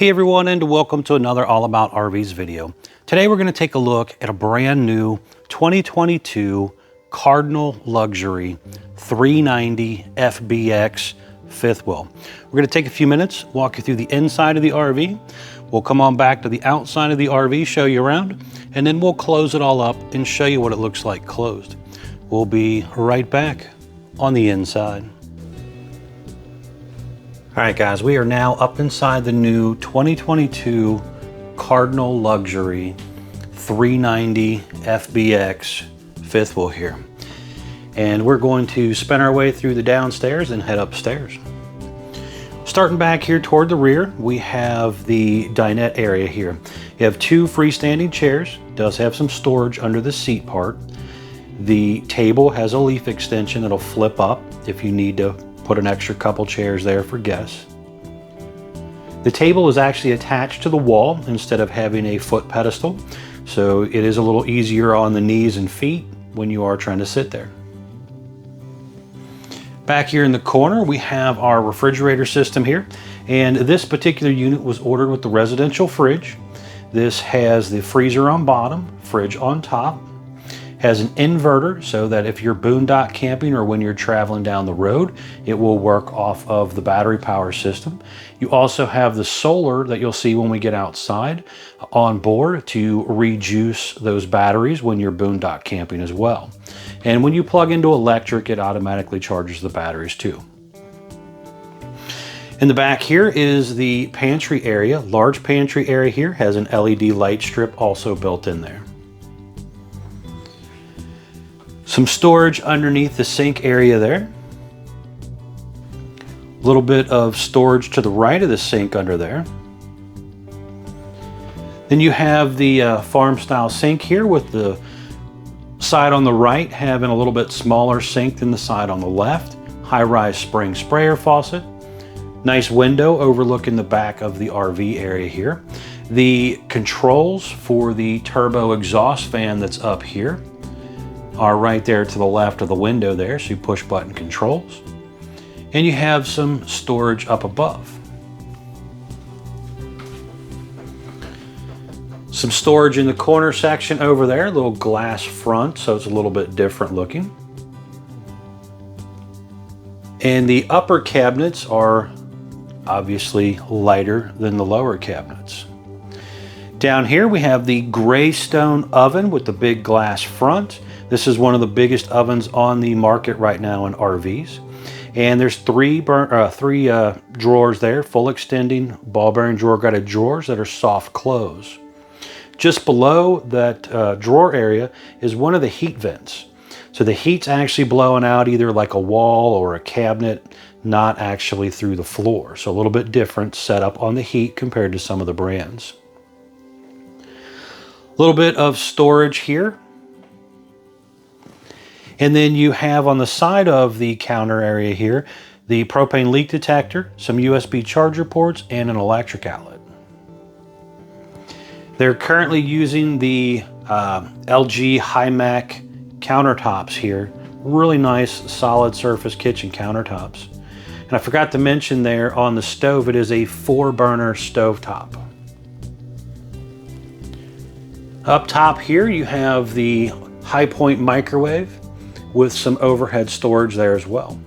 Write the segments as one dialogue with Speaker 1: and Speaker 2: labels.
Speaker 1: Hey everyone, and welcome to another All About RVs video. Today we're going to take a look at a brand new 2022 Cardinal Luxury 390 FBX fifth wheel. We're going to take a few minutes, walk you through the inside of the RV. We'll come on back to the outside of the RV, show you around, and then we'll close it all up and show you what it looks like closed. We'll be right back on the inside. All right, guys, we are now up inside the new 2022 Cardinal Luxury 390 FBX fifth wheel here. And we're going to spin our way through the downstairs and head upstairs. Starting back here toward the rear, we have the dinette area here. You have two freestanding chairs. It does have some storage under the seat part. The table has a leaf extension that'll flip up if you need to put an extra couple chairs there for guests. The table is actually attached to the wall instead of having a foot pedestal, so it is a little easier on the knees and feet when you are trying to sit there. Back here in the corner, we have our refrigerator system here, and this particular unit was ordered with the residential fridge. This has the freezer on bottom, fridge on top. Has an inverter so that if you're boondock camping or when you're traveling down the road, it will work off of the battery power system. You also have the solar that you'll see when we get outside on board to rejuice those batteries when you're boondock camping as well. And when you plug into electric, it automatically charges the batteries too. In the back here is the pantry area. Large pantry area here has an LED light strip also built in there. Some storage underneath the sink area there. A little bit of storage to the right of the sink under there. Then you have the farm style sink here with the side on the right having a little bit smaller sink than the side on the left. High-rise spring sprayer faucet. Nice window overlooking the back of the RV area here. The controls for the turbo exhaust fan that's up here are right there to the left of the window there, so you push button controls. And you have some storage up above. Some storage in the corner section over there, little glass front, so it's a little bit different looking. And the upper cabinets are obviously lighter than the lower cabinets. Down here we have the gray stone oven with the big glass front. This is one of the biggest ovens on the market right now in RVs. And there's three drawers there, full extending ball bearing drawer guided drawers that are soft close. Just below that drawer area is one of the heat vents. So the heat's actually blowing out either like a wall or a cabinet, not actually through the floor. So a little bit different setup on the heat compared to some of the brands. A little bit of storage here. And then you have on the side of the counter area here, the propane leak detector, some USB charger ports, and an electric outlet. They're currently using the LG HiMac countertops here. Really nice, solid surface kitchen countertops. And I forgot to mention there on the stove, it is a 4-burner stovetop. Up top here, you have the Hi-Point microwave with some overhead storage there as well.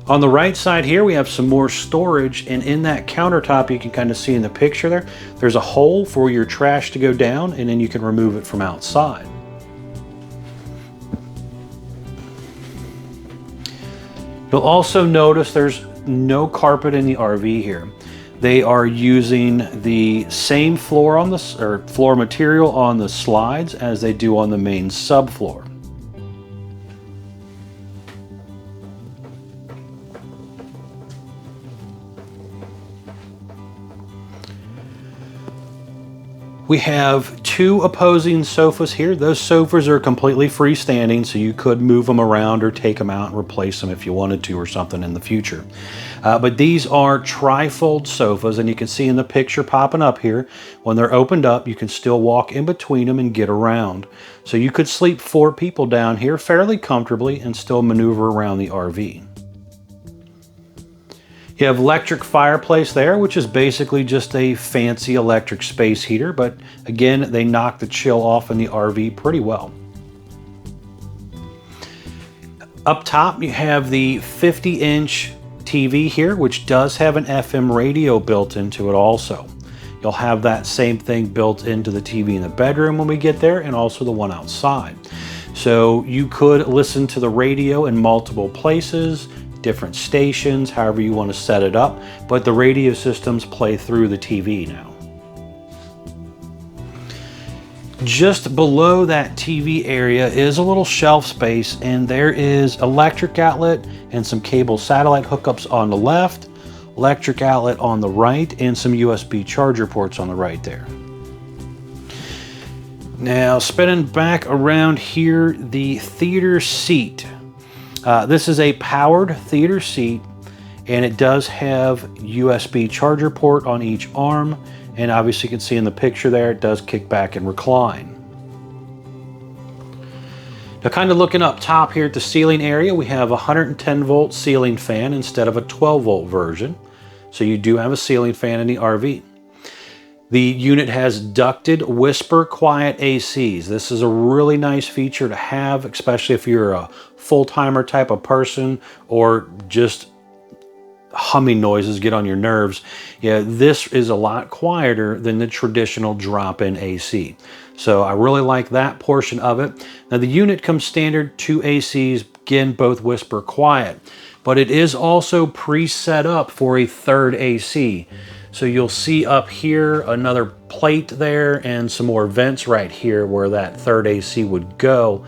Speaker 1: On the right side here, we have some more storage, and in that countertop, you can kind of see in the picture there, there's a hole for your trash to go down, and then you can remove it from outside. You'll also notice there's no carpet in the RV here. They are using the same floor material on the slides as they do on the main subfloor. We have two opposing sofas here. Those sofas are completely freestanding, so you could move them around or take them out and replace them if you wanted to or something in the future. But these are tri-fold sofas, and you can see in the picture popping up here, when they're opened up, you can still walk in between them and get around. So you could sleep 4 people down here fairly comfortably and still maneuver around the RV. You have electric fireplace there, which is basically just a fancy electric space heater, but again, they knock the chill off in the RV pretty well. Up top, you have the 50-inch TV here, which does have an FM radio built into it also. You'll have that same thing built into the TV in the bedroom when we get there, and also the one outside. So you could listen to the radio in multiple places, different stations, however you want to set it up, but the radio systems play through the TV now. Just below that TV area is a little shelf space, and there is electric outlet and some cable satellite hookups on the left, electric outlet on the right, and some USB charger ports on the right there. Now, spinning back around here, the theater seat. This is a powered theater seat, and it does have USB charger port on each arm, and obviously you can see in the picture there, it does kick back and recline. Now, kind of looking up top here at the ceiling area, we have a 110 volt ceiling fan instead of a 12 volt version. So you do have a ceiling fan in the RV. The unit has ducted whisper quiet ACs. This is a really nice feature to have, especially if you're a full-timer type of person or just humming noises get on your nerves. Yeah, this is a lot quieter than the traditional drop-in AC. So I really like that portion of it. Now the unit comes standard 2 ACs, again, both whisper quiet, but it is also pre-set up for a third AC. So you'll see up here another plate there and some more vents right here where that third AC would go.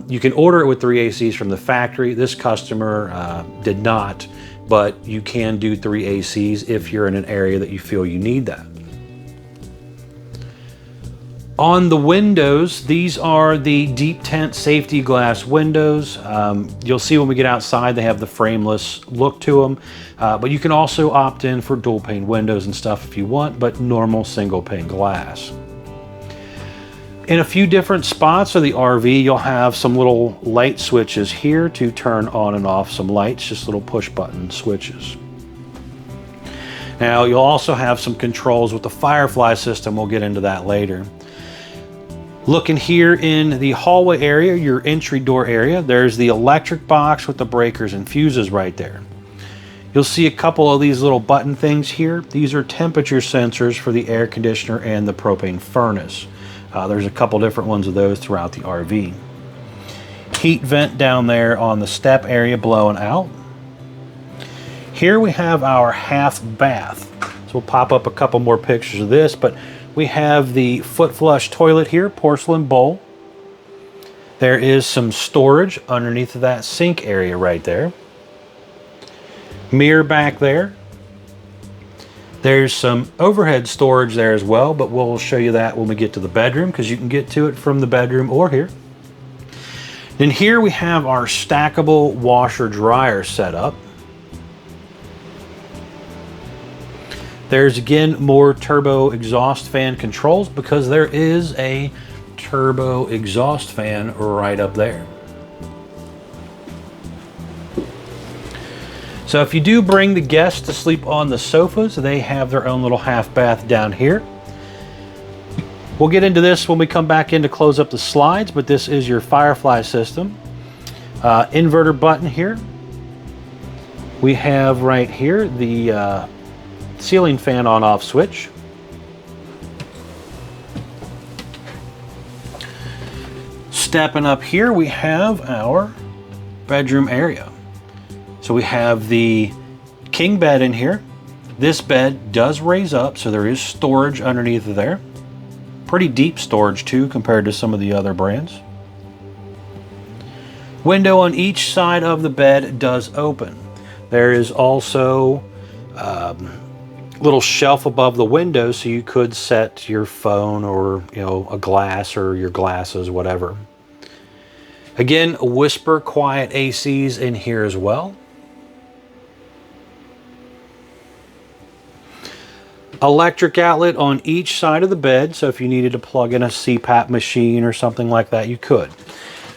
Speaker 1: You can order it with 3 ACs from the factory. This customer did not, but you can do 3 ACs if you're in an area that you feel you need that. On the windows, these are the deep tent safety glass windows. You'll see when we get outside, they have the frameless look to them, but you can also opt in for dual pane windows and stuff if you want, but normal single pane glass. In a few different spots of the RV, you'll have some little light switches here to turn on and off some lights, just little push button switches. Now, you'll also have some controls with the Firefly system. We'll get into that later. Looking here in the hallway area, your entry door area, there's the electric box with the breakers and fuses right there. You'll see a couple of these little button things here. These are temperature sensors for the air conditioner and the propane furnace. There's a couple different ones of those throughout the RV. Heat vent down there on the step area blowing out. Here we have our half bath. So we'll pop up a couple more pictures of this, but we have the foot flush toilet here, porcelain bowl. There is some storage underneath of that sink area right there. Mirror back there. There's some overhead storage there as well, but we'll show you that when we get to the bedroom because you can get to it from the bedroom or here. Then here we have our stackable washer dryer set up. There's again more turbo exhaust fan controls because there is a turbo exhaust fan right up there. So if you do bring the guests to sleep on the sofas, they have their own little half bath down here. We'll get into this when we come back in to close up the slides, but this is your Firefly system. Inverter button here. We have right here the ceiling fan on-off switch. Stepping up here, we have our bedroom area. So we have the king bed in here. This bed does raise up, so there is storage underneath there. Pretty deep storage too compared to some of the other brands. Window on each side of the bed does open. There is also a little shelf above the window so you could set your phone or a glass or your glasses, whatever. Again, whisper quiet ACs in here as well. Electric outlet on each side of the bed, so if you needed to plug in a CPAP machine or something like that, you could.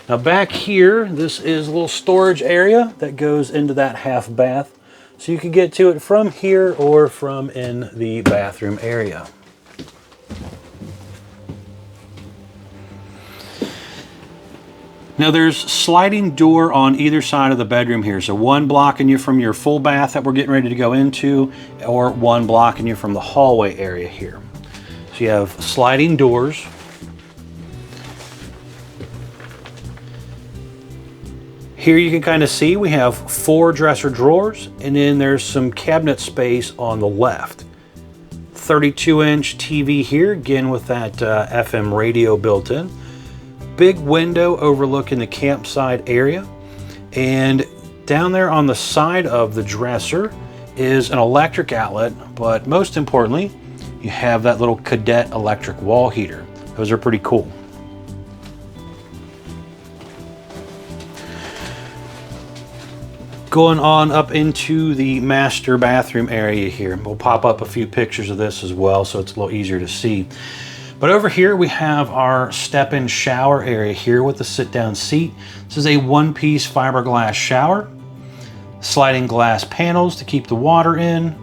Speaker 1: Now back here, this is a little storage area that goes into that half bath. So you can get to it from here or from in the bathroom area. Now there's sliding door on either side of the bedroom here. So one blocking you from your full bath that we're getting ready to go into, or one blocking you from the hallway area here. So you have sliding doors. Here you can kind of see we have 4 dresser drawers, and then there's some cabinet space on the left. 32-inch TV here, again with that FM radio built in. Big window overlooking the campsite area, and down there on the side of the dresser is an electric outlet, but most importantly you have that little Cadet electric wall heater. Those are pretty cool. Going on up into the master bathroom area here, we'll pop up a few pictures of this as well so it's a little easier to see. But over here we have our step-in shower area here with the sit-down seat. This is a one-piece fiberglass shower. Sliding glass panels to keep the water in.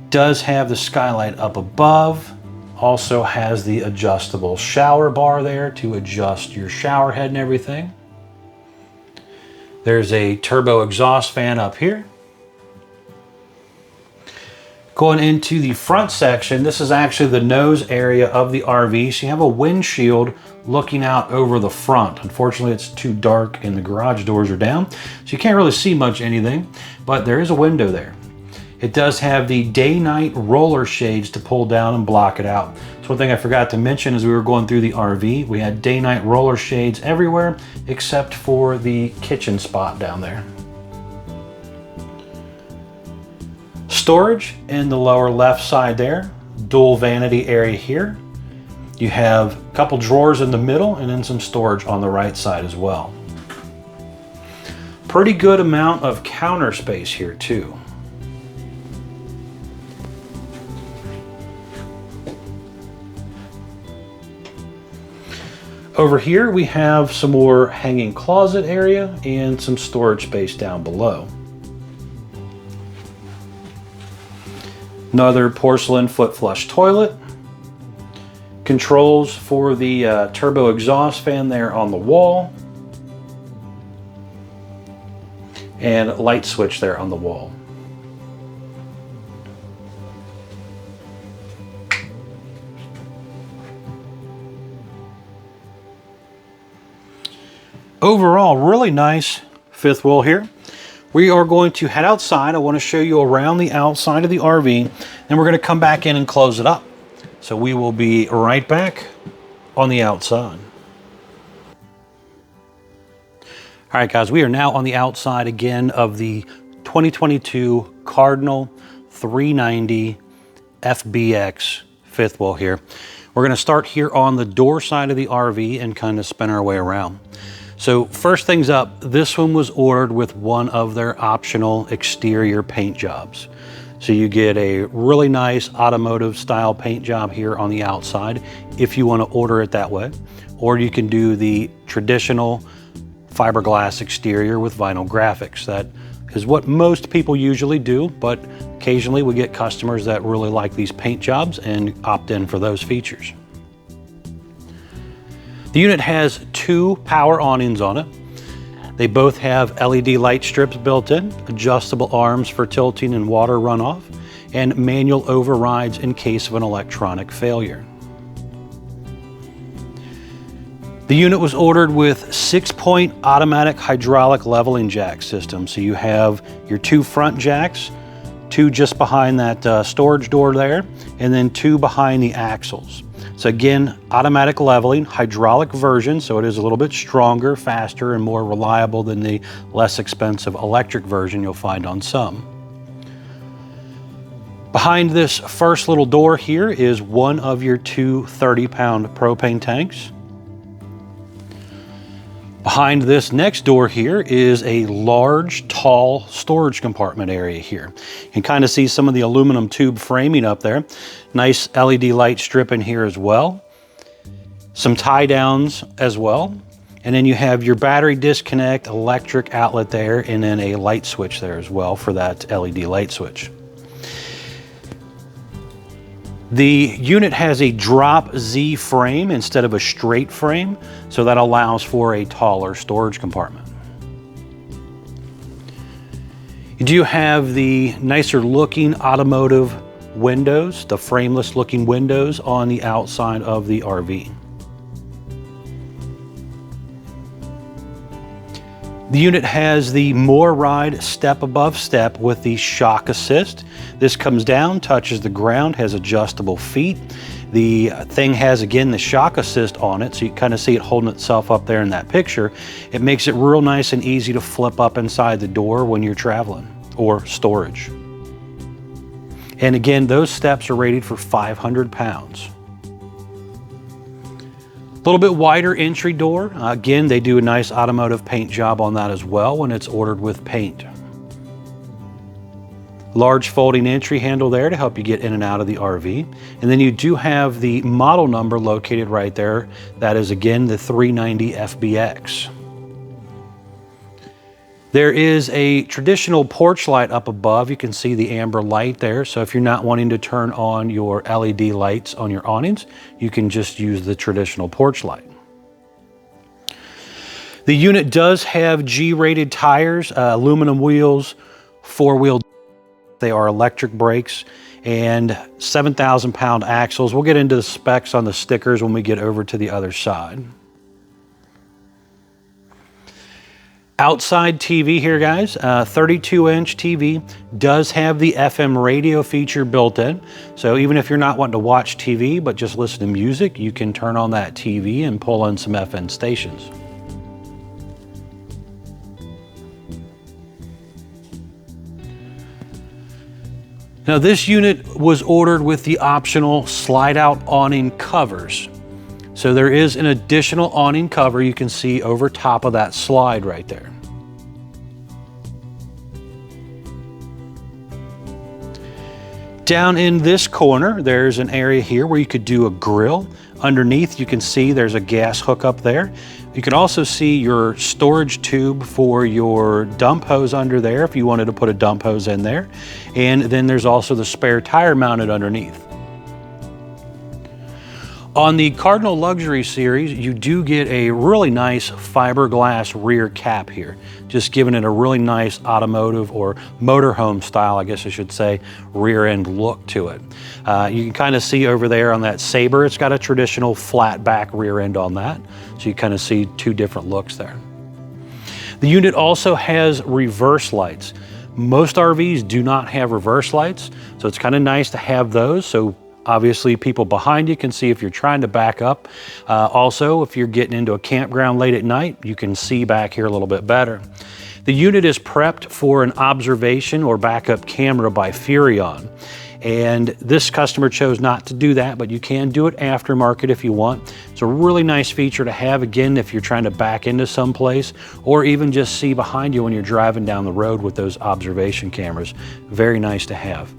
Speaker 1: Does have the skylight up above. Also has the adjustable shower bar there to adjust your shower head and everything. There's a turbo exhaust fan up here. Going into the front section, this is actually the nose area of the RV. So you have a windshield looking out over the front. Unfortunately, it's too dark and the garage doors are down, so you can't really see much anything, but there is a window there. It does have the day-night roller shades to pull down and block it out. So one thing I forgot to mention as we were going through the RV, we had day-night roller shades everywhere except for the kitchen spot down there. Storage in the lower left side there, dual vanity area here. You have a couple drawers in the middle and then some storage on the right side as well. Pretty good amount of counter space here too. Over here we have some more hanging closet area and some storage space down below. Another porcelain foot flush toilet. Controls for the turbo exhaust fan there on the wall. And light switch there on the wall. Overall, really nice fifth wheel here. We are going to head outside. I want to show you around the outside of the RV, and we're going to come back in and close it up. So we will be right back on the outside. All right, guys, we are now on the outside again of the 2022 Cardinal 390 FBX fifth wheel here. We're going to start here on the door side of the RV and kind of spin our way around. So first things up, this one was ordered with one of their optional exterior paint jobs. So you get a really nice automotive style paint job here on the outside if you want to order it that way. Or you can do the traditional fiberglass exterior with vinyl graphics. That is what most people usually do, but occasionally we get customers that really like these paint jobs and opt in for those features. The unit has 2 power awnings on it. They both have LED light strips built in, adjustable arms for tilting and water runoff, and manual overrides in case of an electronic failure. The unit was ordered with 6-point automatic hydraulic leveling jack system. So you have your 2 front jacks, 2 just behind that storage door there, and then 2 behind the axles. So again, automatic leveling, hydraulic version, so it is a little bit stronger, faster, and more reliable than the less expensive electric version you'll find on some. Behind this first little door here is one of your 2 30-pound propane tanks. Behind this next door here is a large, tall storage compartment area here. You can kind of see some of the aluminum tube framing up there. Nice LED light strip in here as well. Some tie downs as well. And then you have your battery disconnect, electric outlet there, and then a light switch there as well for that LED light switch. The unit has a drop Z frame instead of a straight frame, so that allows for a taller storage compartment. You do have the nicer looking automotive windows, the frameless looking windows on the outside of the RV. The unit has the MoreRide step above step with the shock assist. This comes down, touches the ground, has adjustable feet. The thing has, again, the shock assist on it, so you kind of see it holding itself up there in that picture. It makes it real nice and easy to flip up inside the door when you're traveling or storage. And again, those steps are rated for 500 pounds. A little bit wider entry door. Again, they do a nice automotive paint job on that as well when it's ordered with paint. Large folding entry handle there to help you get in and out of the RV. And then you do have the model number located right there. That is, again, the 390 FBX. There is a traditional porch light up above. You can see the amber light there. So if you're not wanting to turn on your LED lights on your awnings, you can just use the traditional porch light. The unit does have G-rated tires, aluminum wheels, four-wheel. They are electric brakes and 7,000 pound axles. We'll get into the specs on the stickers when we get over to the other side. Outside TV here, guys, 32-inch TV, does have the FM radio feature built in. So even if you're not wanting to watch TV, but just listen to music, you can turn on that TV and pull in some FM stations. Now this unit was ordered with the optional slide-out awning covers. So there is an additional awning cover you can see over top of that slide right there. Down in this corner, there's an area here where you could do a grill. Underneath, you can see there's a gas hookup there. You can also see your storage tube for your dump hose under there if you wanted to put a dump hose in there. And then there's also the spare tire mounted underneath. On the Cardinal Luxury Series, you do get a really nice fiberglass rear cap here, just giving it a really nice automotive or motorhome style, I guess I should say, rear end look to it. You can kind of see over there on that Sabre, it's got a traditional flat back rear end on that. So you kind of see two different looks there. The unit also has reverse lights. Most RVs do not have reverse lights, so it's kind of nice to have those. So obviously, people behind you can see if you're trying to back up. Also, if you're getting into a campground late at night, you can see back here a little bit better. The unit is prepped for an observation or backup camera by Furrion. And this customer chose not to do that, but you can do it aftermarket if you want. It's a really nice feature to have, again, if you're trying to back into someplace or even just see behind you when you're driving down the road with those observation cameras. Very nice to have.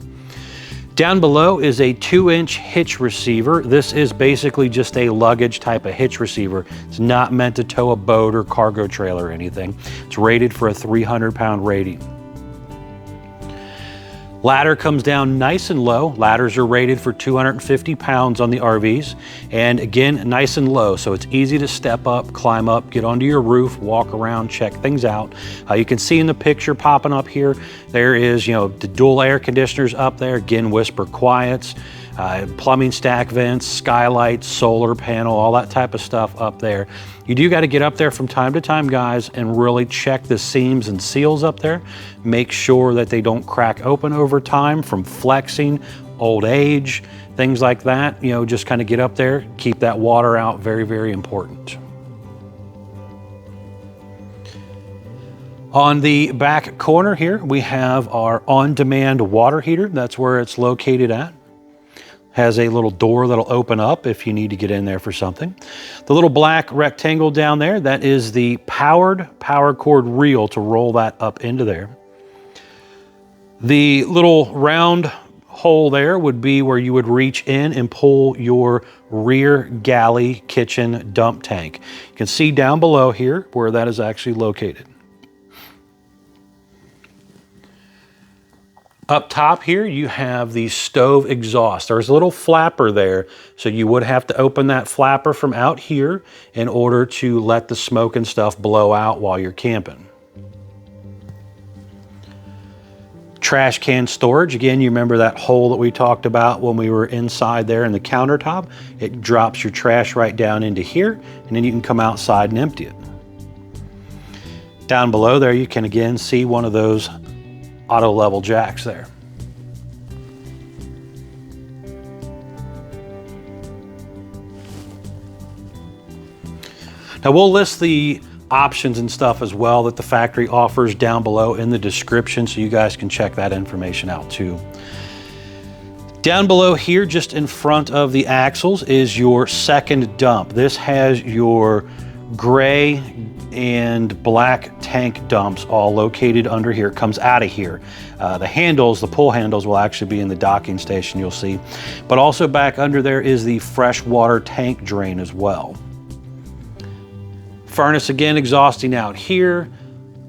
Speaker 1: Down below is a 2-inch hitch receiver. This is basically just a luggage type of hitch receiver. It's not meant to tow a boat or cargo trailer or anything. It's rated for a 300-pound rating. Ladder comes down nice and low. Ladders are rated for 250 pounds on the RVs. And again, nice and low, so it's easy to step up, climb up, get onto your roof, walk around, check things out. You can see in the picture popping up here, there is, the dual air conditioners up there, again, whisper quiets, plumbing stack vents, skylights, solar panel, all that type of stuff up there. You do got to get up there from time to time, guys, and really check the seams and seals up there. Make sure that they don't crack open over time from flexing, old age, things like that. Just kind of get up there, keep that water out. Very, very important. On the back corner here, we have our on-demand water heater. That's where it's located at. Has a little door that'll open up if you need to get in there for something. The little black rectangle down there, that is the powered power cord reel to roll that up into there. The little round hole there would be where you would reach in and pull your rear galley kitchen dump tank. You can see down below here where that is actually located. Up top here, you have the stove exhaust. There's a little flapper there, so you would have to open that flapper from out here in order to let the smoke and stuff blow out while you're camping. Trash can storage. Again, you remember that hole that we talked about when we were inside there in the countertop? It drops your trash right down into here, and then you can come outside and empty it. Down below there, you can again see one of those auto level jacks there. Now we'll list the options and stuff as well that the factory offers down below in the description, so you guys can check that information out too. Down below here, just in front of the axles, is your second dump. This has your gray and black tank dumps all located under here. It comes out of here. The handles, the pull handles, will actually be in the docking station, you'll see. But also back under there is the freshwater tank drain as well. Furnace again exhausting out here.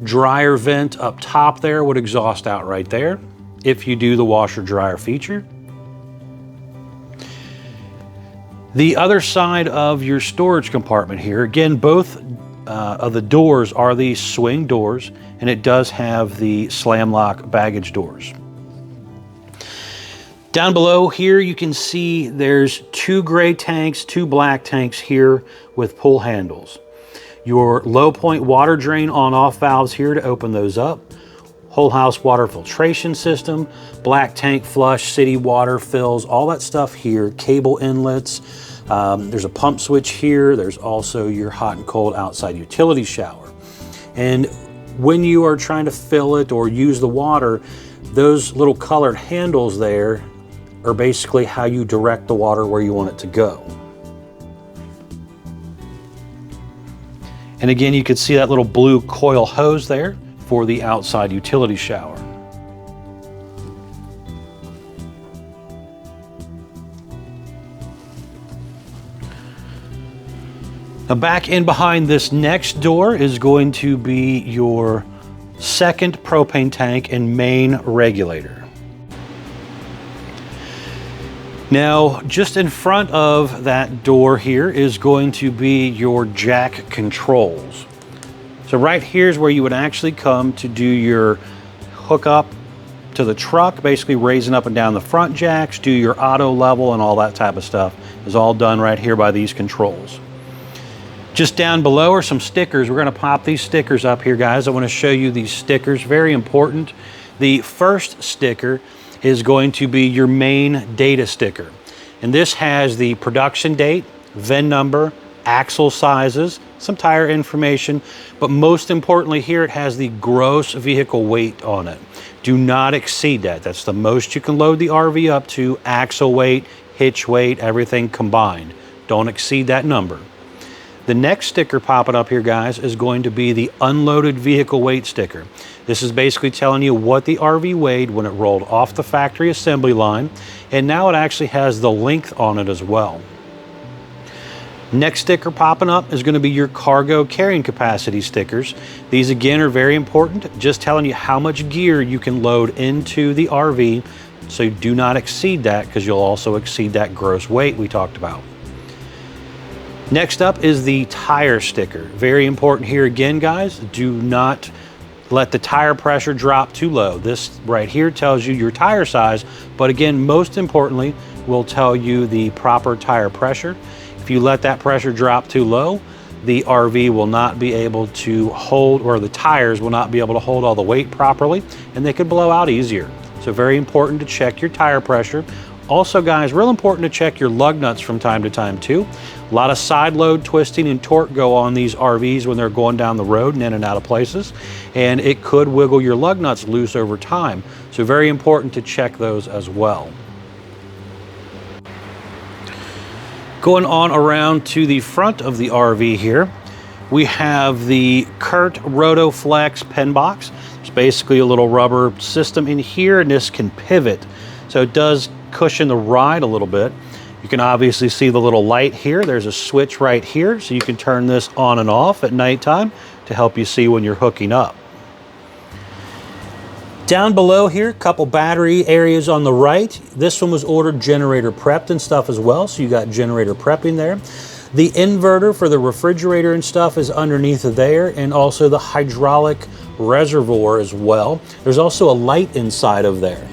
Speaker 1: Dryer vent up top there would exhaust out right there if you do the washer dryer feature. The other side of your storage compartment here, again, both of the doors are these swing doors, and it does have the slam lock baggage doors. Down below here, you can see there's 2 gray tanks, 2 black tanks here with pull handles. Your low point water drain on-off valves here to open those up. Whole house water filtration system, black tank flush, city water fills, all that stuff here, cable inlets. There's a pump switch here. There's also your hot and cold outside utility shower. And when you are trying to fill it or use the water, those little colored handles there are basically how you direct the water where you want it to go. And again, you can see that little blue coil hose there for the outside utility shower. Now back in behind this next door is going to be your second propane tank and main regulator. Now, just in front of that door here is going to be your jack controls. So right here is where you would actually come to do your hookup to the truck, basically raising up and down the front jacks, do your auto level and all that type of stuff is all done right here by these controls. Just down below are some stickers. We're gonna pop these stickers up here, guys. I wanna show you these stickers, very important. The first sticker is going to be your main data sticker. And this has the production date, VIN number, axle sizes, some tire information, but most importantly here it has the gross vehicle weight on it. Do not exceed that. That's the most you can load the RV up to, axle weight, hitch weight, everything combined. Don't exceed that number. The next sticker popping up here, guys, is going to be the unloaded vehicle weight sticker. This is basically telling you what the RV weighed when it rolled off the factory assembly line, and now it actually has the length on it as well. Next sticker popping up is going to be your cargo carrying capacity stickers. These again are very important, just telling you how much gear you can load into the RV, so do not exceed that because you'll also exceed that gross weight we talked about. Next up is the tire sticker. Very important here again, guys. Do not let the tire pressure drop too low. This right here tells you your tire size, but again, most importantly, will tell you the proper tire pressure. If you let that pressure drop too low, the RV will not be able to hold, or the tires will not be able to hold all the weight properly, and they could blow out easier. So very important to check your tire pressure. Also, guys, real important to check your lug nuts from time to time too. A lot of side load twisting and torque go on these RVs when they're going down the road and in and out of places, and it could wiggle your lug nuts loose over time. So very important to check those as well. Going on around to the front of the RV here, we have the CURT Rotoflex pen box. It's basically a little rubber system in here, and this can pivot so it does cushion the ride a little bit. You can obviously see the little light here. There's a switch right here, so you can turn this on and off at nighttime to help you see when you're hooking up. Down below here, a couple battery areas on the right. This one was ordered generator prepped and stuff as well, so you got generator prepping there. The inverter for the refrigerator and stuff is underneath of there, and also the hydraulic reservoir as well. There's also a light inside of there.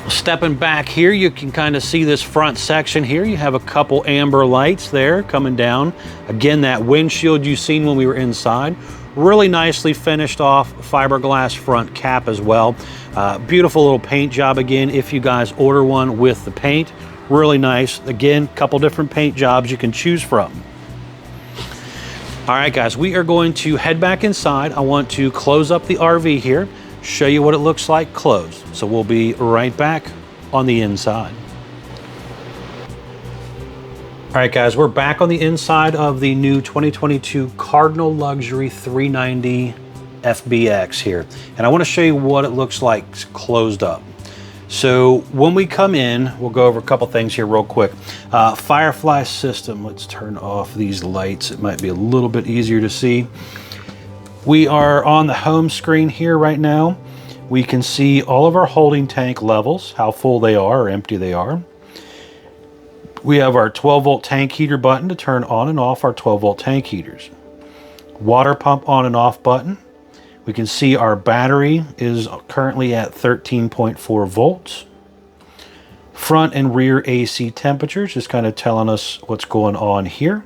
Speaker 1: Stepping back here, you can kind of see this front section here. You have a couple amber lights there coming down. Again, that windshield you've seen when we were inside. Really nicely finished off fiberglass front cap as well. Beautiful little paint job again if you guys order one with the paint. Really nice. Again, couple different paint jobs you can choose from. All right, guys, we are going to head back inside. I want to close up the RV here, show you what it looks like closed. So we'll be right back on the inside. All right, guys, we're back on the inside of the new 2022 Cardinal Luxury 390 FBX here. And I want to show you what it looks like closed up. So when we come in, we'll go over a couple things here real quick. Firefly system, let's turn off these lights. It might be a little bit easier to see. We are on the home screen here right now. We can see all of our holding tank levels, how full they are or empty they are. We have our 12-volt tank heater button to turn on and off our 12-volt tank heaters. Water pump on and off button. We can see our battery is currently at 13.4 volts. Front and rear AC temperatures, just kind of telling us what's going on here.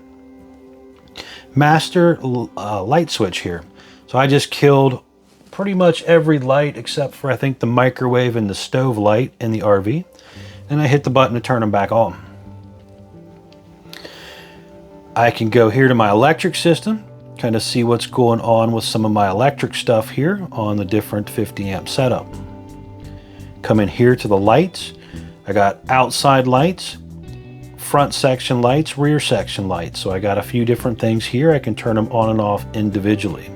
Speaker 1: Master light switch here. So I just killed pretty much every light except for I think the microwave and the stove light in the RV. And I hit the button to turn them back on. I can go here to my electric system, kind of see what's going on with some of my electric stuff here on the different 50 amp setup. Come in here to the lights. I got outside lights, front section lights, rear section lights. So I got a few different things here. I can turn them on and off individually.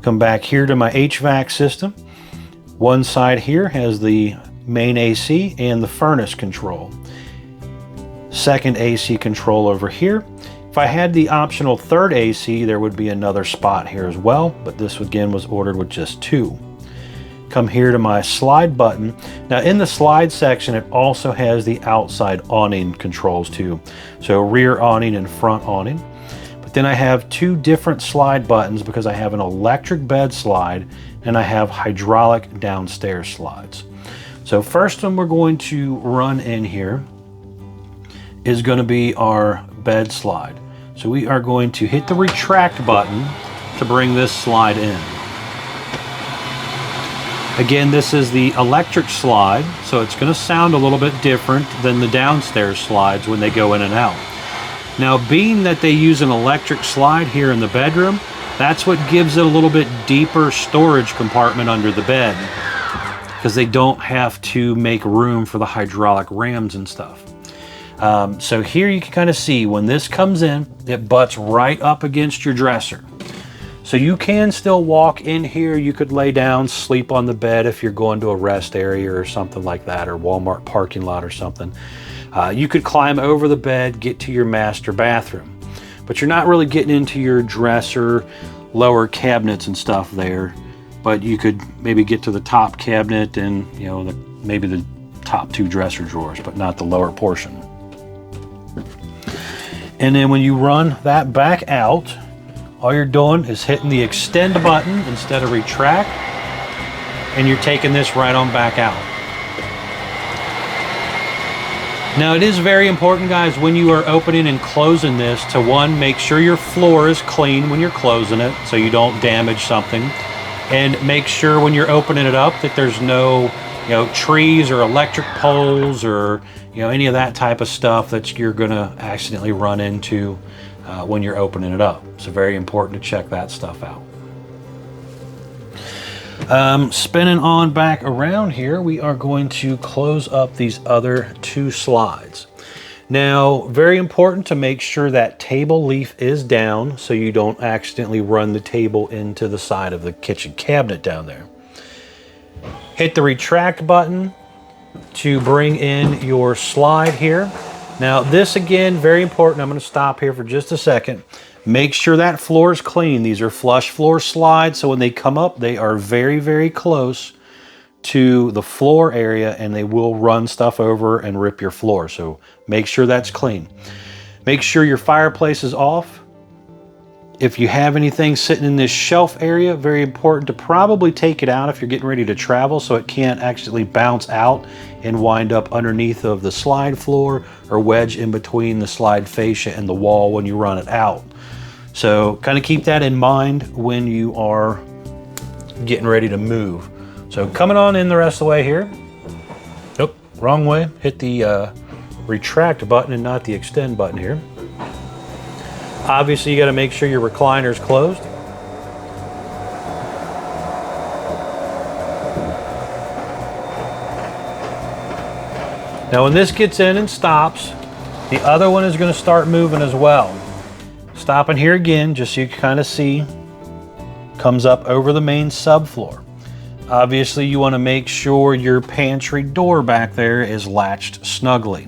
Speaker 1: Come back here to my HVAC system. One side here has the main AC and the furnace control. Second AC control over here. If I had the optional third AC, there would be another spot here as well, but this again was ordered with just two. Come here to my slide button. Now in the slide section, it also has the outside awning controls too. So rear awning and front awning. But then I have two different slide buttons because I have an electric bed slide and I have hydraulic downstairs slides. So first one we're going to run in here is going to be our bed slide. So we are going to hit the retract button to bring this slide in. Again, this is the electric slide, so it's going to sound a little bit different than the downstairs slides when they go in and out. Now, being that they use an electric slide here in the bedroom, that's what gives it a little bit deeper storage compartment under the bed, because they don't have to make room for the hydraulic rams and stuff. So here you can kind of see when this comes in, it butts right up against your dresser. So you can still walk in here. You could lay down, sleep on the bed if you're going to a rest area or something like that, or Walmart parking lot or something. You could climb over the bed, get to your master bathroom, but you're not really getting into your dresser, lower cabinets and stuff there. But you could maybe get to the top cabinet and, you know, maybe the top two dresser drawers, but not the lower portion. And then when you run that back out, all you're doing is hitting the extend button instead of retract, and you're taking this right on back out. Now it is very important, guys, when you are opening and closing this to one, make sure your floor is clean when you're closing it so you don't damage something. And make sure when you're opening it up that there's no, trees or electric poles or, any of that type of stuff that you're gonna accidentally run into when you're opening it up. So very important to check that stuff out. Spinning on back around here, we are going to close up these other two slides. Now, very important to make sure that table leaf is down so you don't accidentally run the table into the side of the kitchen cabinet down there. Hit the retract button to bring in your slide here. Now this, again, very important. I'm going to stop here for just a second. Make sure that floor is clean. These are flush floor slides, so when they come up, they are very, very close to the floor area, and they will run stuff over and rip your floor. So make sure that's clean. Make sure your fireplace is off. If you have anything sitting in this shelf area, very important to probably take it out if you're getting ready to travel, so it can't actually bounce out and wind up underneath of the slide floor or wedge in between the slide fascia and the wall when you run it out. So kind of keep that in mind when you are getting ready to move. So coming on in the rest of the way here. Nope, wrong way. Hit the retract button and not the extend button here. Obviously, you got to make sure your recliner is closed. Now, when this gets in and stops, the other one is going to start moving as well. Stopping here again, just so you can kind of see, comes up over the main subfloor. Obviously, you want to make sure your pantry door back there is latched snugly.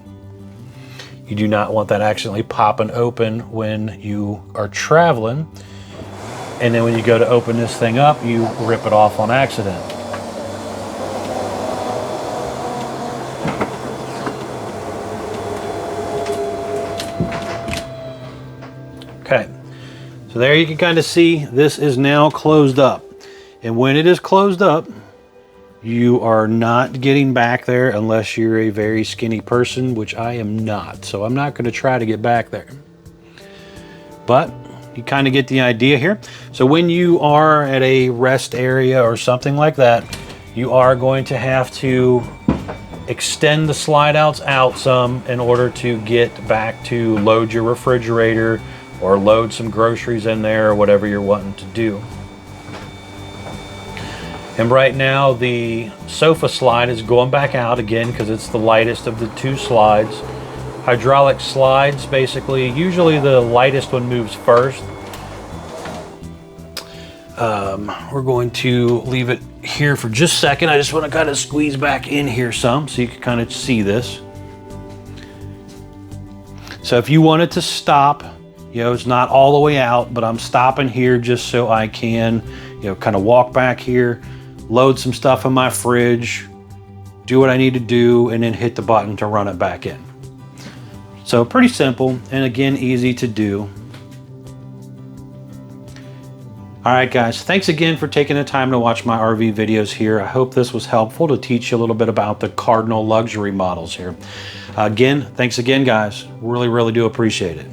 Speaker 1: You do not want that accidentally popping open when you are traveling. And then when you go to open this thing up, you rip it off on accident. Okay, so there you can kind of see this is now closed up. And when it is closed up, you are not getting back there unless you're a very skinny person, which I am not. So I'm not going to try to get back there. But you kind of get the idea here. So when you are at a rest area or something like that, you are going to have to extend the slide outs out some in order to get back to load your refrigerator or load some groceries in there or whatever you're wanting to do. And right now the sofa slide is going back out again because it's the lightest of the two slides. Hydraulic slides, basically, usually the lightest one moves first. We're going to leave it here for just a second. I just want to kind of squeeze back in here some so you can kind of see this. So if you wanted to stop, you know, it's not all the way out, but I'm stopping here just so I can, you know, kind of walk back here, load some stuff in my fridge, do what I need to do, and then hit the button to run it back in. So pretty simple, and again, easy to do. All right, guys, thanks again for taking the time to watch my RV videos here. I hope this was helpful to teach you a little bit about the Cardinal luxury models here. Again, thanks again, guys. Really, really do appreciate it.